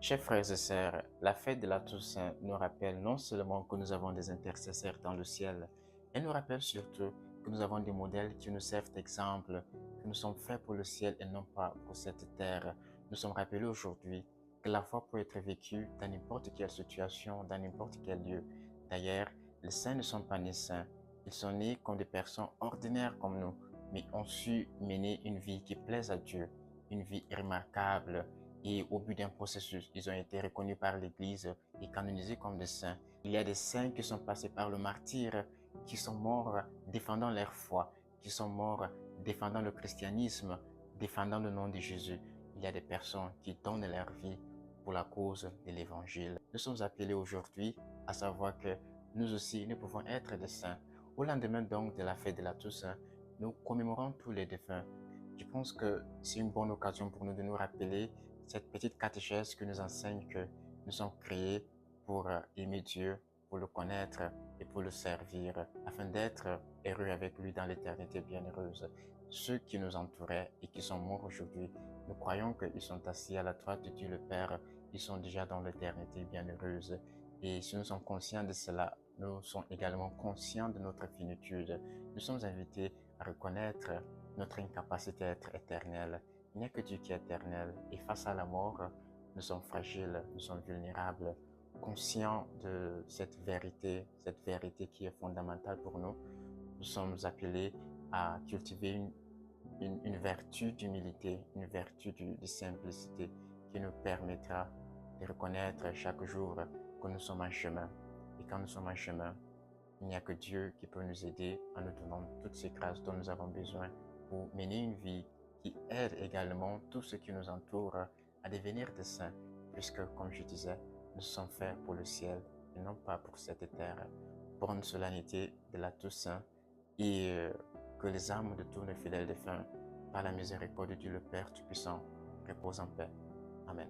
Chers frères et sœurs, la fête de la Toussaint nous rappelle non seulement que nous avons des intercesseurs dans le ciel, elle nous rappelle surtout que nous avons des modèles qui nous servent d'exemple, que nous sommes faits pour le ciel et non pas pour cette terre. Nous sommes rappelés aujourd'hui que la foi peut être vécue dans n'importe quelle situation, dans n'importe quel lieu. D'ailleurs, les saints ne sont pas nés saints, ils sont nés comme des personnes ordinaires comme nous, mais ont su mener une vie qui plaise à Dieu, une vie remarquable, et au bout d'un processus, ils ont été reconnus par l'Église et canonisés comme des saints. Il y a des saints qui sont passés par le martyre, qui sont morts défendant leur foi, qui sont morts défendant le christianisme, défendant le nom de Jésus. Il y a des personnes qui donnent leur vie pour la cause de l'Évangile. Nous sommes appelés aujourd'hui à savoir que nous aussi, nous pouvons être des saints. Au lendemain donc de la fête de la Toussaint, nous commémorons tous les défunts. Je pense que c'est une bonne occasion pour nous de nous rappeler cette petite catéchèse qui nous enseigne que nous sommes créés pour aimer Dieu, pour le connaître et pour le servir, afin d'être heureux avec lui dans l'éternité bienheureuse. Ceux qui nous entouraient et qui sont morts aujourd'hui, nous croyons qu'ils sont assis à la droite de Dieu le Père, ils sont déjà dans l'éternité bienheureuse. Et si nous sommes conscients de cela, nous sommes également conscients de notre finitude. Nous sommes invités à reconnaître notre incapacité à être éternel. Il n'y a que Dieu qui est éternel et face à la mort, nous sommes fragiles, nous sommes vulnérables. Conscients de cette vérité qui est fondamentale pour nous, nous sommes appelés à cultiver une vertu d'humilité, une vertu de simplicité qui nous permettra de reconnaître chaque jour que nous sommes en chemin. Et quand nous sommes en chemin, il n'y a que Dieu qui peut nous aider en nous donnant toutes ces grâces dont nous avons besoin pour mener une vie qui aide également tous ceux qui nous entourent à devenir des saints, puisque, comme je disais, nous sommes faits pour le ciel et non pas pour cette terre. Bonne solennité de la Toussaint et que les âmes de tous les fidèles défunts, par la miséricorde de Dieu le Père Tout-Puissant, reposent en paix. Amen.